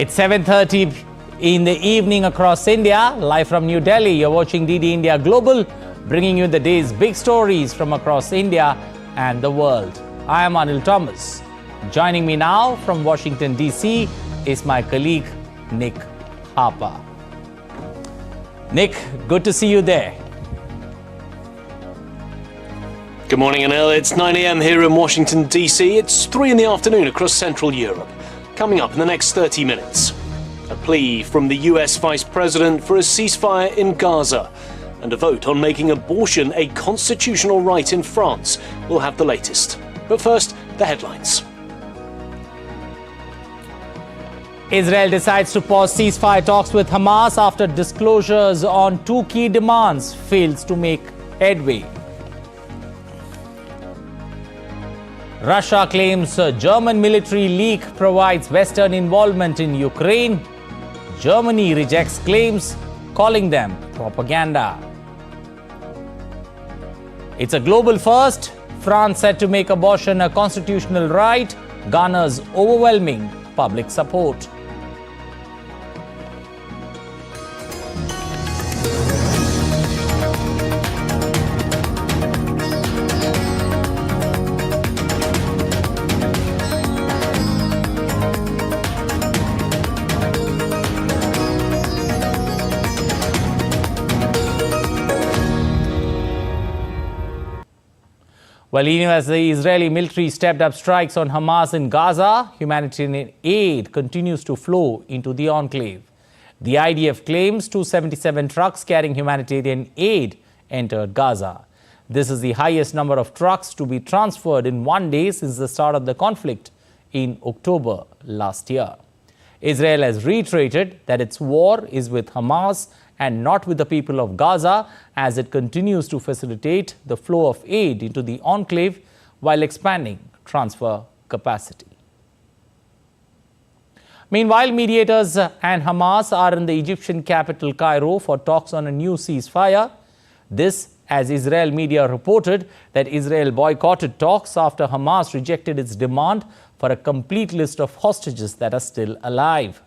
It's 7:30 in the evening across India. Live from New Delhi, you're watching DD India Global, bringing you the day's big stories from across India and the world. I am Anil Thomas. Joining me now from Washington, D.C. is my colleague, Nick Harper. Nick, good to see you there. Good morning, Anil. It's 9 a.m. here in Washington, D.C. It's 3 in the afternoon across Central Europe. Coming up in the next 30 minutes, a plea from the US Vice President for a ceasefire in Gaza and a vote on making abortion a constitutional right in France. We'll have the latest. But first, the headlines. Israel decides to pause ceasefire talks with Hamas after disclosures on two key demands fails to make headway. Russia claims a German military leak provides Western involvement in Ukraine. Germany rejects claims, calling them propaganda. It's a global first. France set to make abortion a constitutional right, garners overwhelming public support. Well, even as the Israeli military stepped up strikes on Hamas in Gaza, humanitarian aid continues to flow into the enclave. The IDF claims 277 trucks carrying humanitarian aid entered Gaza. This is the highest number of trucks to be transferred in one day since the start of the conflict in October last year. Israel has reiterated that its war is with Hamas and not with the people of Gaza, as it continues to facilitate the flow of aid into the enclave while expanding transfer capacity. Meanwhile, mediators and Hamas are in the Egyptian capital Cairo for talks on a new ceasefire. This, as Israel media reported that Israel boycotted talks after Hamas rejected its demand for a complete list of hostages that are still alive.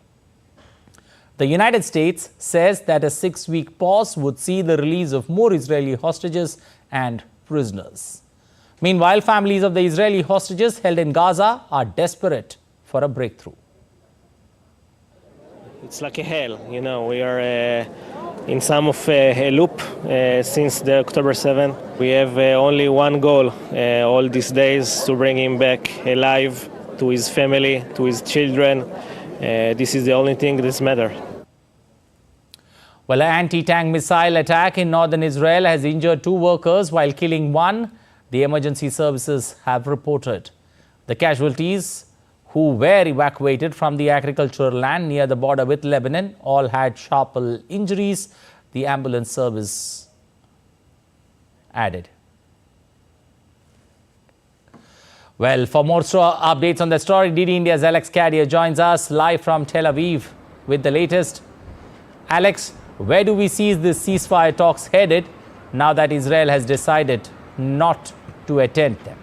The United States says that a 6-week pause would see the release of more Israeli hostages and prisoners. Meanwhile, families of the Israeli hostages held in Gaza are desperate for a breakthrough. It's like a hell, we are in some of a loop since the October 7. We have only one goal all these days, to bring him back alive to his family, to his children. This is the only thing that matters. Well, an anti-tank missile attack in northern Israel has injured 2 workers while killing 1, the emergency services have reported. The casualties, who were evacuated from the agricultural land near the border with Lebanon, all had sharp injuries, the ambulance service added. Well, for more updates on the story, DD India's Alex Cadier joins us live from Tel Aviv with the latest. Alex, where do we see the ceasefire talks headed now that Israel has decided not to attend them?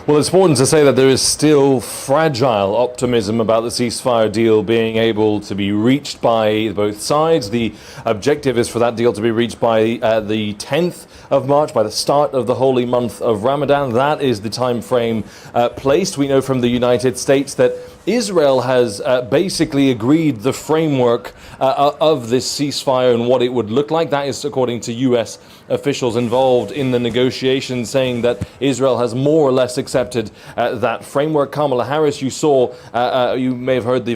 Well, it's important to say that there is still fragile optimism about the ceasefire deal being able to be reached by both sides. The objective is for that deal to be reached by the 10th of March, by the start of the holy month of Ramadan. That is the time frame placed. We know from the United States that Israel has basically agreed the framework of this ceasefire and what it would look like. That is according to US officials involved in the negotiations, saying that Israel has more or less accepted that framework. Kamala Harris, you may have heard the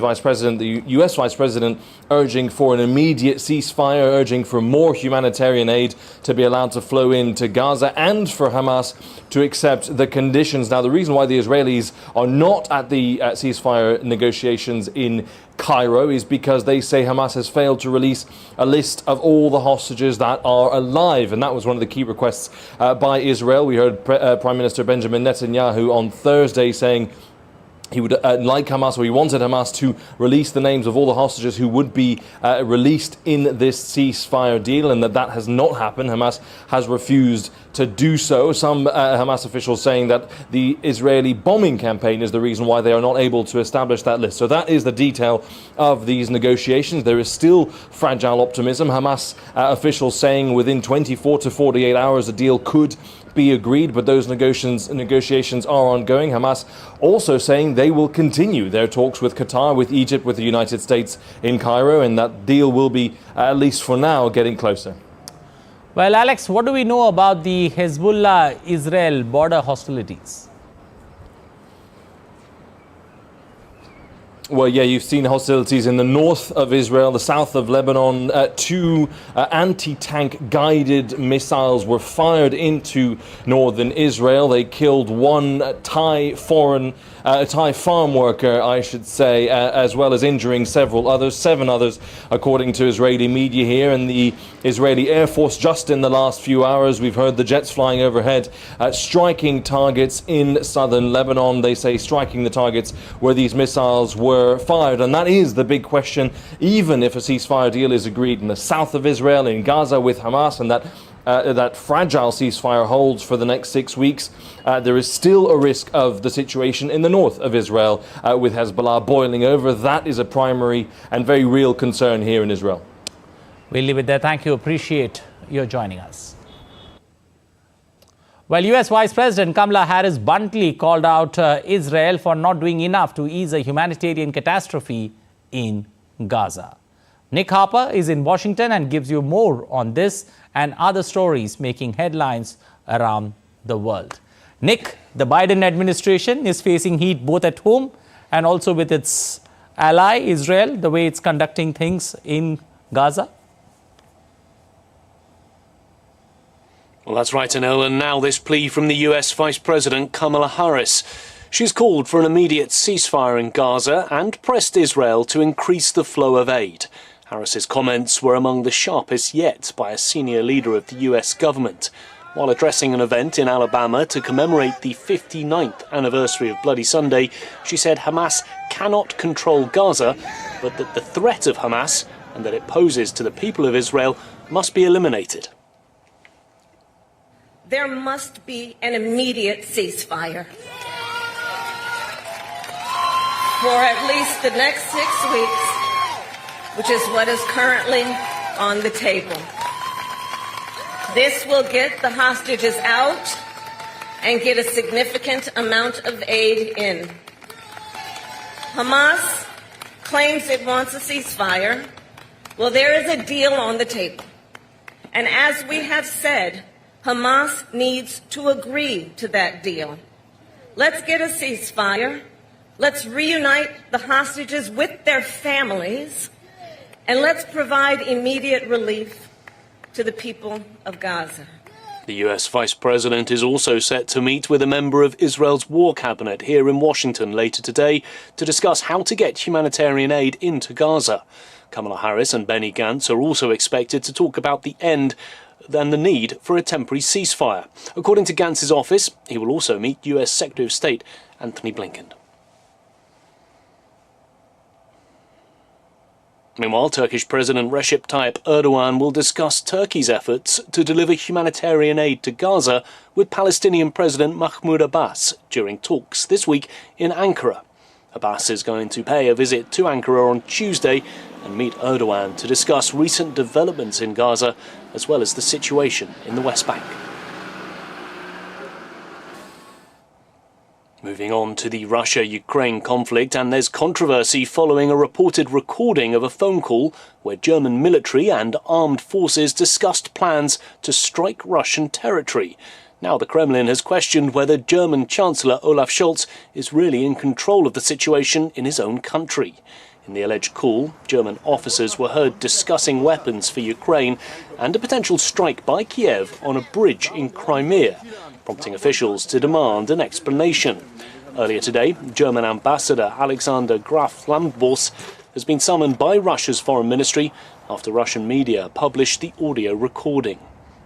US Vice President urging for an immediate ceasefire, urging for more humanitarian aid to be allowed to flow into Gaza and for Hamas to accept the conditions. Now, the reason why the Israelis are not at the ceasefire negotiations in Cairo is because they say Hamas has failed to release a list of all the hostages that are alive, and that was one of the key requests by Israel. We heard Prime Minister Benjamin Netanyahu on Thursday saying he would like Hamas, or he wanted Hamas to release the names of all the hostages who would be released in this ceasefire deal, and that has not happened. Hamas has refused to do so. Some Hamas officials saying that the Israeli bombing campaign is the reason why they are not able to establish that list. So that is the detail of these negotiations. There is still fragile optimism. Hamas officials saying within 24 to 48 hours a deal could be agreed, but those negotiations are ongoing. Hamas also saying they will continue their talks with Qatar, with Egypt, with the United States in Cairo, and that deal will be, at least for now, getting closer. Well, Alex, what do we know about the Hezbollah-Israel border hostilities? Well, yeah, you've seen hostilities in the north of Israel, the south of Lebanon. Two anti-tank guided missiles were fired into northern Israel. They killed one Thai farm worker, I should say, as well as injuring seven others, according to Israeli media here. And the Israeli Air Force, just in the last few hours, we've heard the jets flying overhead, striking targets in southern Lebanon. They say striking the targets where these missiles were fired, and that is the big question. Even if a ceasefire deal is agreed in the south of Israel, in Gaza with Hamas, and that fragile ceasefire holds for the next 6 weeks, there is still a risk of the situation in the north of Israel with Hezbollah boiling over. That is a primary and very real concern here in Israel. We'll leave it there. Thank you. Appreciate your joining us. Well, US Vice President Kamala Harris bluntly called out Israel for not doing enough to ease a humanitarian catastrophe in Gaza. Nick Harper is in Washington and gives you more on this and other stories making headlines around the world. Nick, the Biden administration is facing heat both at home and also with its ally Israel, the way it's conducting things in Gaza. Well, that's right, Anil. And now this plea from the US Vice President Kamala Harris. She's called for an immediate ceasefire in Gaza and pressed Israel to increase the flow of aid. Harris's comments were among the sharpest yet by a senior leader of the US government. While addressing an event in Alabama to commemorate the 59th anniversary of Bloody Sunday, she said Hamas cannot control Gaza, but that the threat of Hamas and that it poses to the people of Israel must be eliminated. There must be an immediate ceasefire. For at least the next 6 weeks, which is what is currently on the table. This will get the hostages out and get a significant amount of aid in. Hamas claims it wants a ceasefire. Well, there is a deal on the table. And as we have said, Hamas needs to agree to that deal. Let's get a ceasefire. Let's reunite the hostages with their families. And let's provide immediate relief to the people of Gaza. The US Vice President is also set to meet with a member of Israel's war cabinet here in Washington later today to discuss how to get humanitarian aid into Gaza. Kamala Harris and Benny Gantz are also expected to talk about the end and the need for a temporary ceasefire. According to Gantz's office, he will also meet US Secretary of State Antony Blinken. Meanwhile, Turkish President Recep Tayyip Erdogan will discuss Turkey's efforts to deliver humanitarian aid to Gaza with Palestinian President Mahmoud Abbas during talks this week in Ankara. Abbas is going to pay a visit to Ankara on Tuesday and meet Erdogan to discuss recent developments in Gaza as well as the situation in the West Bank. Moving on to the Russia-Ukraine conflict, and there's controversy following a reported recording of a phone call where German military and armed forces discussed plans to strike Russian territory. Now the Kremlin has questioned whether German Chancellor Olaf Scholz is really in control of the situation in his own country. In the alleged call, German officers were heard discussing weapons for Ukraine and a potential strike by Kiev on a bridge in Crimea, prompting officials to demand an explanation. Earlier today, German Ambassador Alexander Graf Lambros has been summoned by Russia's foreign ministry after Russian media published the audio recording.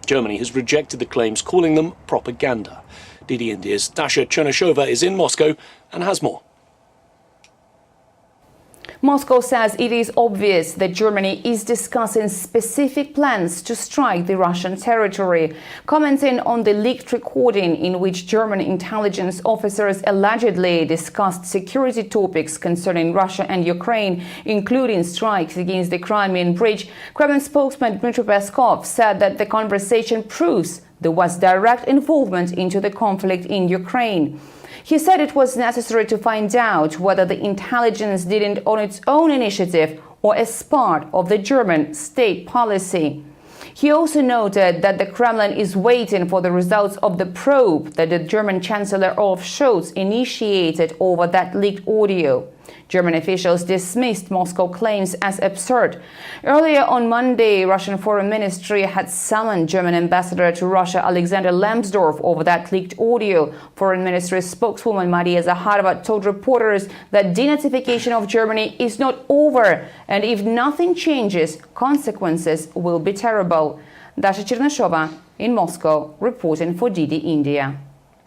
Germany has rejected the claims, calling them propaganda. DD India's Dasha Chernyshova is in Moscow and has more. Moscow says it is obvious that Germany is discussing specific plans to strike the Russian territory. Commenting on the leaked recording in which German intelligence officers allegedly discussed security topics concerning Russia and Ukraine, including strikes against the Crimean Bridge, Kremlin spokesman Dmitry Peskov said that the conversation proves there was direct involvement into the conflict in Ukraine. He said it was necessary to find out whether the intelligence did it on its own initiative or as part of the German state policy. He also noted that the Kremlin is waiting for the results of the probe that the German Chancellor Olaf Scholz initiated over that leaked audio. German officials dismissed Moscow claims as absurd. Earlier on Monday, Russian Foreign Ministry had summoned German Ambassador to Russia Alexander Lambsdorff over that leaked audio. Foreign Ministry spokeswoman Maria Zakharova told reporters that denazification of Germany is not over, and if nothing changes, consequences will be terrible. Dasha Chernashova in Moscow, reporting for DD India.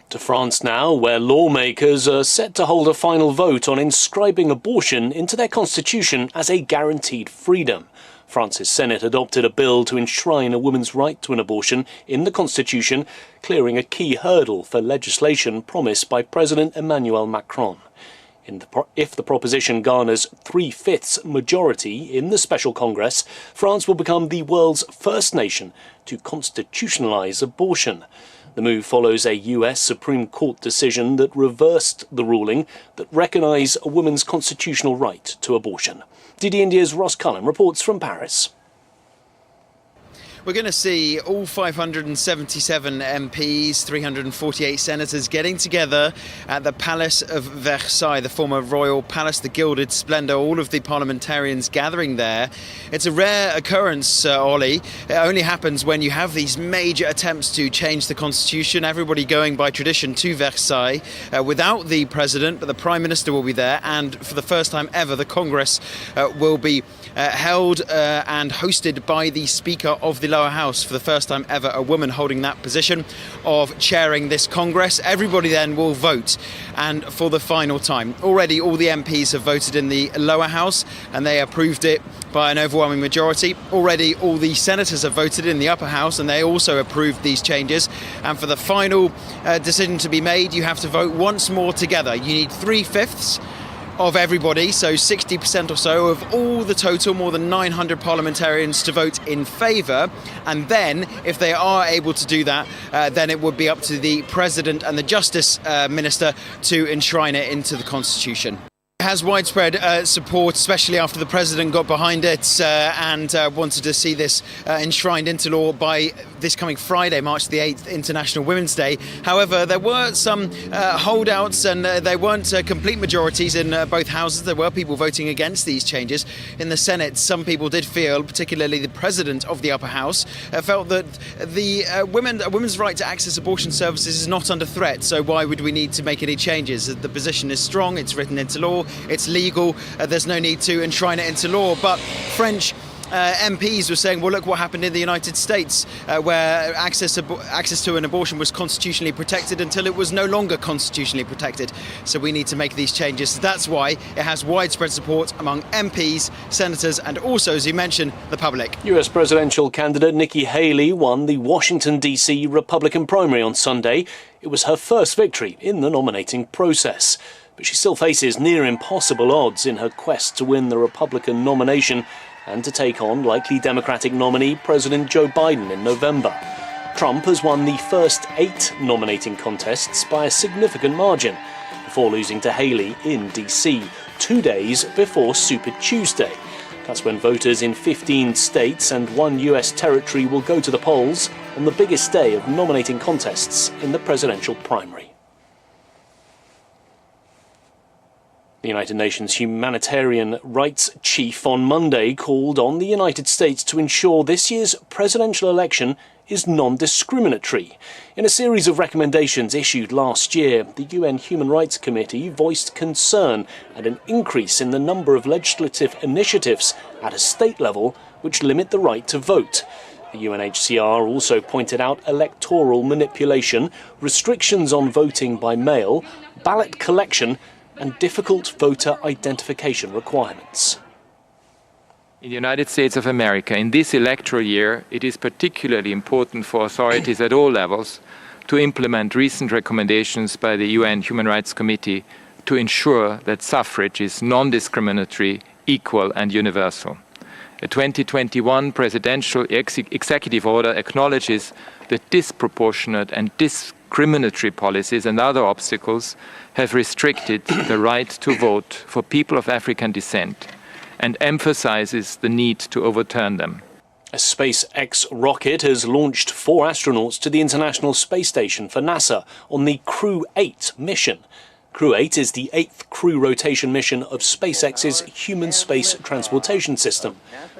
To France now, where lawmakers are set to hold a final vote on inscribing abortion into their constitution as a guaranteed freedom. France's Senate adopted a bill to enshrine a woman's right to an abortion in the constitution, clearing a key hurdle for legislation promised by President Emmanuel Macron. If the proposition garners 3/5 majority in the Special Congress, France will become the world's first nation to constitutionalize abortion. The move follows a US Supreme Court decision that reversed the ruling that recognised a woman's constitutional right to abortion. DD India's Ross Cullen reports from Paris. We're going to see all 577 MPs, 348 senators getting together at the Palace of Versailles, the former royal palace, the gilded splendour, all of the parliamentarians gathering there. It's a rare occurrence, Ollie. It only happens when you have these major attempts to change the constitution, everybody going by tradition to Versailles, without the president, but the prime minister will be there, and for the first time ever, the Congress will be held and hosted by the Speaker of the Lower House. For the first time ever, a woman holding that position of chairing this Congress. Everybody then will vote, and for the final time. Already all the MPs have voted in the Lower House and they approved it by an overwhelming majority. Already all the senators have voted in the Upper House and they also approved these changes. And for the final decision to be made, you have to vote once more together. You need 3/5 of everybody, so 60% or so of all the total, more than 900 parliamentarians to vote in favour. And then, if they are able to do that, then it would be up to the President and the Justice Minister to enshrine it into the Constitution. It has widespread support, especially after the President got behind it and wanted to see this enshrined into law by this coming Friday, March the 8th, International Women's Day. However, there were some holdouts and they weren't complete majorities in both houses. There were people voting against these changes. In the Senate, some people did feel, particularly the President of the Upper House, felt that the women's right to access abortion services is not under threat, so why would we need to make any changes? The position is strong, it's written into law, it's legal, there's no need to enshrine it into law. But French MPs were saying, well, look what happened in the United States, where access to an abortion was constitutionally protected until it was no longer constitutionally protected. So we need to make these changes. That's why it has widespread support among MPs, senators, and also, as you mentioned, the public. US presidential candidate Nikki Haley won the Washington, D.C. Republican primary on Sunday. It was her first victory in the nominating process. But she still faces near impossible odds in her quest to win the Republican nomination and to take on likely Democratic nominee President Joe Biden in November. Trump has won the first 8 nominating contests by a significant margin, before losing to Haley in D.C. 2 days before Super Tuesday. That's when voters in 15 states and 1 US territory will go to the polls on the biggest day of nominating contests in the presidential primary. The United Nations humanitarian rights chief on Monday called on the United States to ensure this year's presidential election is non-discriminatory. In a series of recommendations issued last year, the UN Human Rights Committee voiced concern at an increase in the number of legislative initiatives at a state level which limit the right to vote. The UNHCR also pointed out electoral manipulation, restrictions on voting by mail, ballot collection, and difficult voter identification requirements. In the United States of America, in this electoral year, it is particularly important for authorities at all levels to implement recent recommendations by the UN Human Rights Committee to ensure that suffrage is non-discriminatory, equal and universal. A 2021 presidential executive order acknowledges that disproportionate and discriminatory policies and other obstacles have restricted the right to vote for people of African descent and emphasizes the need to overturn them. A SpaceX rocket has launched 4 astronauts to the International Space Station for NASA on the Crew 8 mission. Crew 8 is the 8th crew rotation mission of SpaceX's human space transportation system,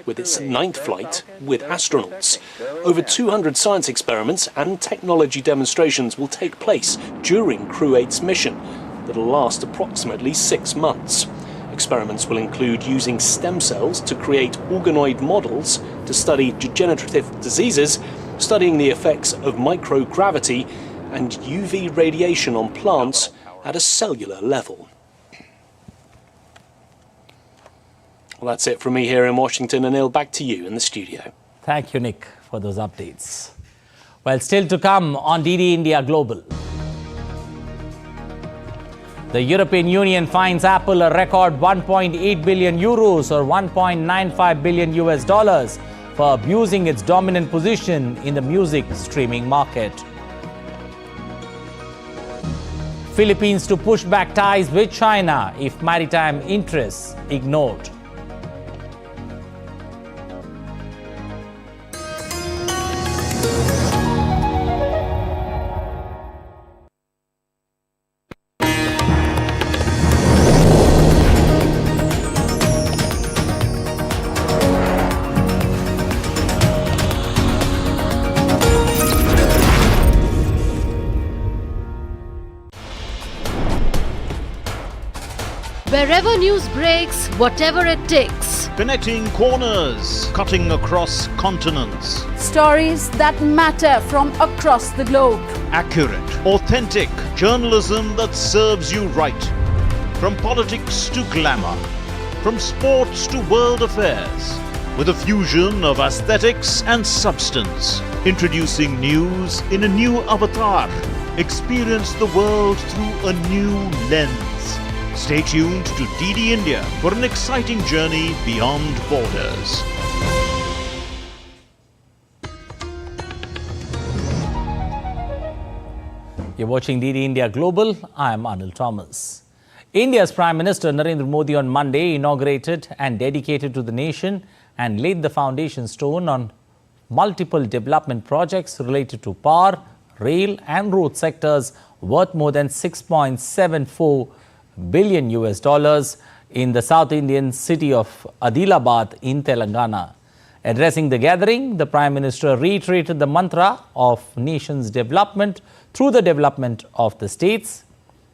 with its 9th flight with astronauts. Over 200 science experiments and technology demonstrations will take place during Crew 8's mission that'll last approximately 6 months. Experiments will include using stem cells to create organoid models to study degenerative diseases, studying the effects of microgravity and UV radiation on plants at a cellular level. Well, that's it from me here in Washington. Anil, back to you in the studio. Thank you, Nick, for those updates. Well, still to come on DD India Global. The European Union fines Apple a record 1.8 billion euros or 1.95 billion US dollars for abusing its dominant position in the music streaming market. Philippines to push back ties with China if maritime interests ignored. Wherever news breaks, whatever it takes. Connecting corners, cutting across continents. Stories that matter from across the globe. Accurate, authentic journalism that serves you right. From politics to glamour, from sports to world affairs, with a fusion of aesthetics and substance. Introducing news in a new avatar. Experience the world through a new lens. Stay tuned to DD India for an exciting journey beyond borders. You're watching DD India Global. I'm Anil Thomas. India's Prime Minister Narendra Modi on Monday inaugurated and dedicated to the nation and laid the foundation stone on multiple development projects related to power, rail and road sectors worth more than 6.74 billion US dollars in the South Indian city of Adilabad in Telangana. Addressing the gathering, the Prime Minister reiterated the mantra of nation's development through the development of the states.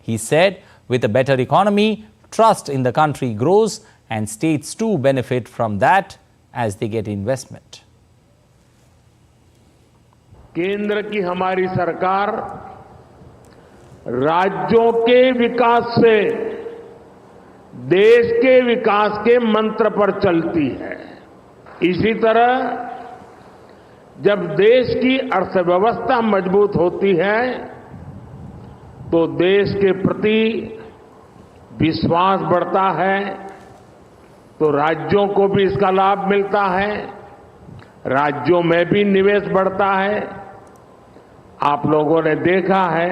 He said, with a better economy, trust in the country grows and states too benefit from that as they get investment. केंद्र की हमारी सरकार राज्यों के विकास से देश के विकास के मंत्र पर चलती है। इसी तरह जब देश की अर्थव्यवस्था मजबूत होती है तो देश के प्रति विश्वास बढ़ता है, तो राज्यों को भी इसका लाभ मिलता है, राज्यों में भी निवेश बढ़ता है। आप लोगों ने देखा है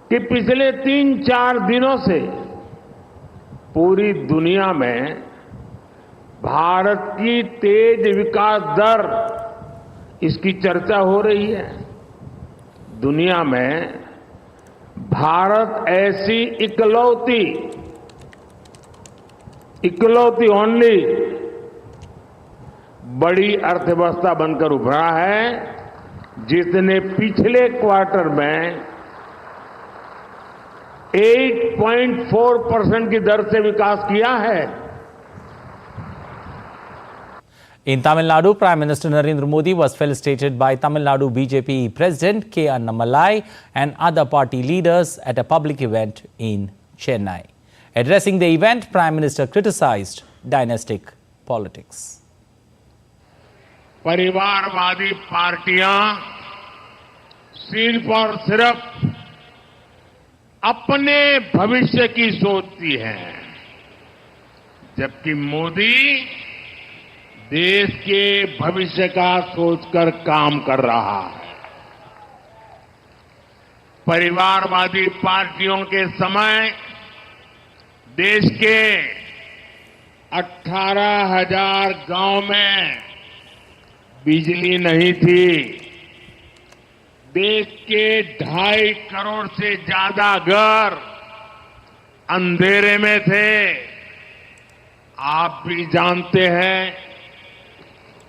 कि पिछले 3-4 दिनों से पूरी दुनिया में भारत की तेज विकास दर इसकी चर्चा हो रही है। दुनिया में भारत ऐसी इकलौती ओनली बड़ी अर्थव्यवस्था बनकर उभरा है जिसने पिछले क्वार्टर में 8.4% की दर से विकास किया है। In Tamil Nadu, Prime Minister Narendra Modi was felicitated by Tamil Nadu BJP President K. Annamalai and other party leaders at a public event in Chennai. Addressing the event, Prime Minister criticized dynastic politics. परिवारवादी पार्टियां सिर्फ और सिर्फ अपने भविष्य की सोचती हैं, जबकि मोदी देश के भविष्य का सोचकर काम कर रहा है। परिवारवादी पार्टियों के समय देश के 18,000 गांव में बिजली नहीं थी। देश के 2.5 करोड़ से ज्यादा घर अंधेरे में थे। आप भी जानते हैं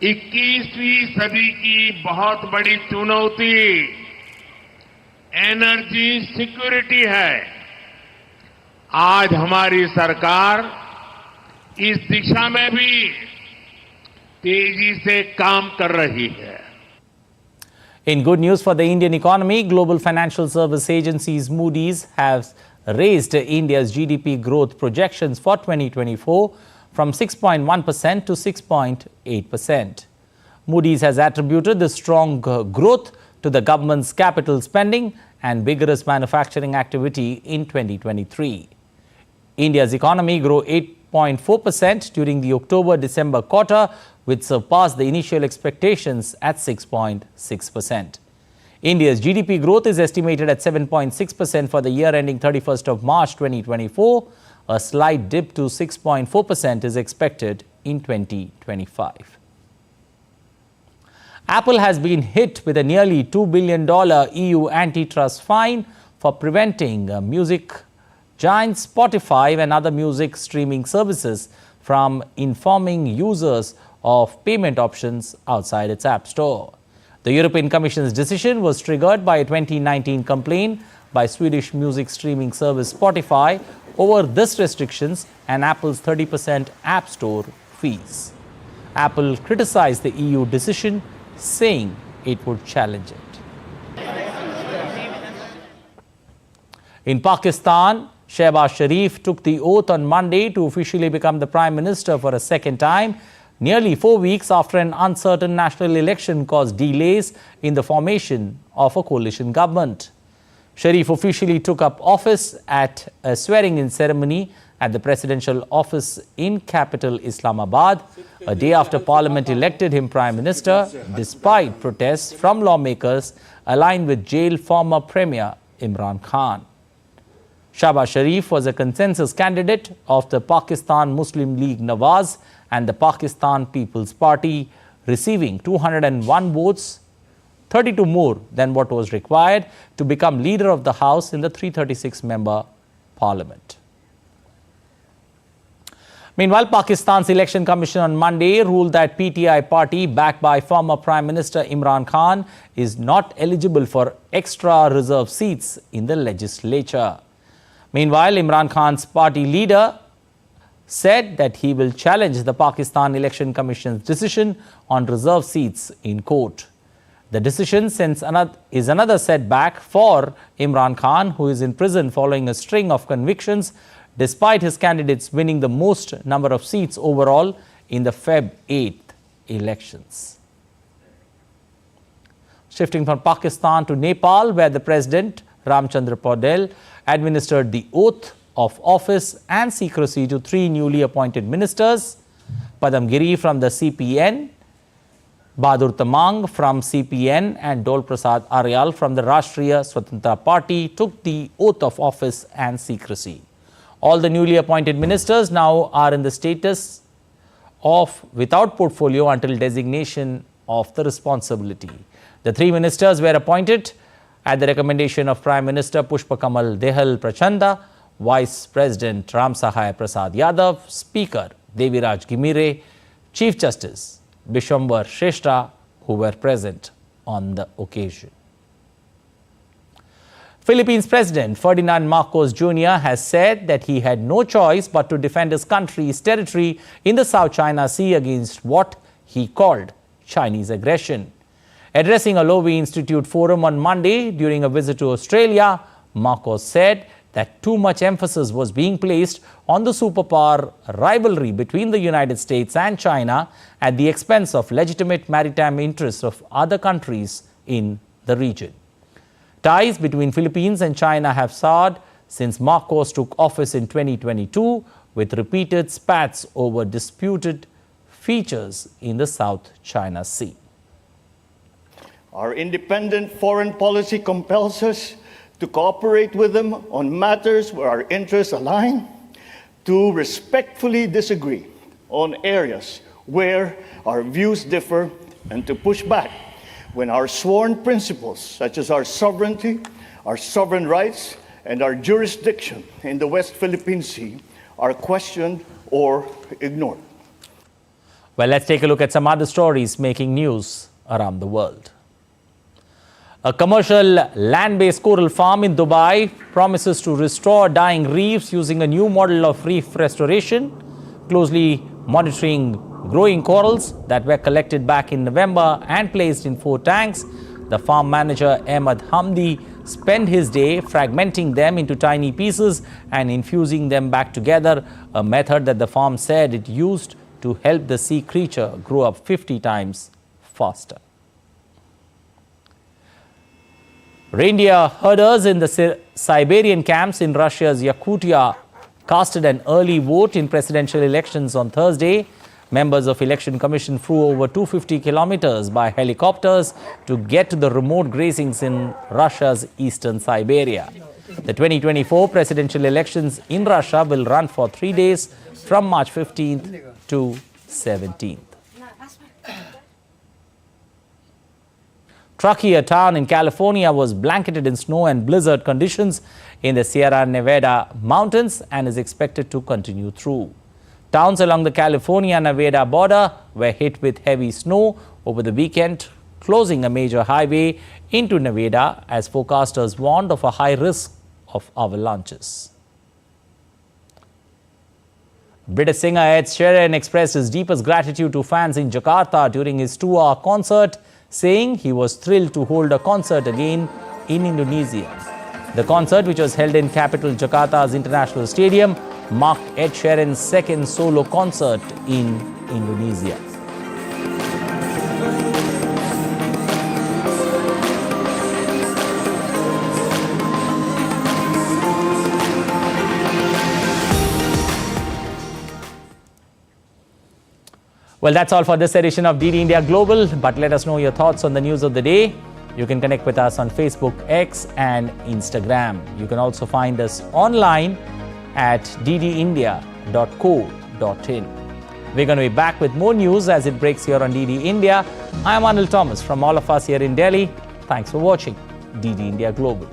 21वीं सदी की बहुत बड़ी चुनौती एनर्जी सिक्योरिटी है। आज हमारी सरकार इस दिशा में भी तेजी से काम कर रही है। In good news for the Indian economy, global financial service agencies Moody's has raised India's GDP growth projections for 2024 from 6.1% to 6.8%. Moody's has attributed the strong growth to the government's capital spending and vigorous manufacturing activity in 2023. India's economy grew 8.4% during the October-December quarter, which surpassed the initial expectations at 6.6%. India's GDP growth is estimated at 7.6% for the year ending 31st of March 2024. A slight dip to 6.4% is expected in 2025. Apple has been hit with a nearly $2 billion EU antitrust fine for preventing music giant Spotify and other music streaming services from informing users of payment options outside its App Store. The European Commission's decision was triggered by a 2019 complaint by Swedish music streaming service Spotify over this restrictions and Apple's 30% App Store fees. Apple criticized the EU decision, saying it would challenge it. In Pakistan, Shehbaz Sharif took the oath on Monday to officially become the Prime Minister for a second time, nearly 4 weeks after an uncertain national election caused delays in the formation of a coalition government. Sharif officially took up office at a swearing-in ceremony at the presidential office in capital Islamabad, a day after Parliament elected him Prime Minister, despite protests from lawmakers aligned with jailed former Premier Imran Khan. Shehbaz Sharif was a consensus candidate of the Pakistan Muslim League Nawaz and the Pakistan People's Party, receiving 201 votes, 32 more than what was required to become leader of the House in the 336-member parliament. Meanwhile, Pakistan's Election Commission on Monday ruled that PTI party, backed by former Prime Minister Imran Khan, is not eligible for extra reserve seats in the legislature. Meanwhile, Imran Khan's party leader said that he will challenge the Pakistan Election Commission's decision on reserve seats in court. The decision is another setback for Imran Khan, who is in prison following a string of convictions, despite his candidates winning the most number of seats overall in the Feb 8th elections. Shifting from Pakistan to Nepal, where the President Ramchandra Paudel administered the oath of office and secrecy to 3 newly appointed ministers. Padam Giri from the CPN, Bahadur Tamang from CPN and Dol Prasad Aryal from the Rashtriya Swatantra Party took the oath of office and secrecy. All the newly appointed ministers now are in the status of without portfolio until designation of the responsibility. The 3 ministers were appointed at the recommendation of Prime Minister Pushpakamal Dehal Prachanda, Vice President Ram Sahai Prasad Yadav, Speaker Deviraj Gimire, Chief Justice Bishwambar Shrestha, who were present on the occasion. Philippines President Ferdinand Marcos Jr. has said that he had no choice but to defend his country's territory in the South China Sea against what he called Chinese aggression. Addressing a Lowy Institute forum on Monday during a visit to Australia, Marcos said that too much emphasis was being placed on the superpower rivalry between the United States and China at the expense of legitimate maritime interests of other countries in the region. Ties between Philippines and China have soured since Marcos took office in 2022, with repeated spats over disputed features in the South China Sea. Our independent foreign policy compels us to cooperate with them on matters where our interests align, to respectfully disagree on areas where our views differ, and to push back when our sworn principles, such as our sovereignty, our sovereign rights, and our jurisdiction in the West Philippine Sea, are questioned or ignored. Well, let's take a look at some other stories making news around the world. A commercial land-based coral farm in Dubai promises to restore dying reefs using a new model of reef restoration, closely monitoring growing corals that were collected back in November and placed in 4 tanks. The farm manager, Ahmad Hamdi, spent his day fragmenting them into tiny pieces and infusing them back together, a method that the farm said it used to help the sea creature grow up 50 times faster. Reindeer herders in the Siberian camps in Russia's Yakutia casted an early vote in presidential elections on Thursday. Members of Election Commission flew over 250 kilometers by helicopters to get to the remote grazings in Russia's eastern Siberia. The 2024 presidential elections in Russia will run for 3 days from March 15th to 17th. Truckee, a town in California, was blanketed in snow and blizzard conditions in the Sierra Nevada mountains and is expected to continue through. Towns along the California-Nevada border were hit with heavy snow over the weekend, closing a major highway into Nevada as forecasters warned of a high risk of avalanches. British singer Ed Sheeran expressed his deepest gratitude to fans in Jakarta during his 2-hour concert, saying he was thrilled to hold a concert again in Indonesia. The concert, which was held in capital Jakarta's International Stadium, marked Ed Sheeran's second solo concert in Indonesia. Well, that's all for this edition of DD India Global, but let us know your thoughts on the news of the day. You can connect with us on Facebook, X and Instagram. You can also find us online at ddindia.co.in. We're going to be back with more news as it breaks here on DD India. I'm Anil Thomas from all of us here in Delhi. Thanks for watching DD India Global.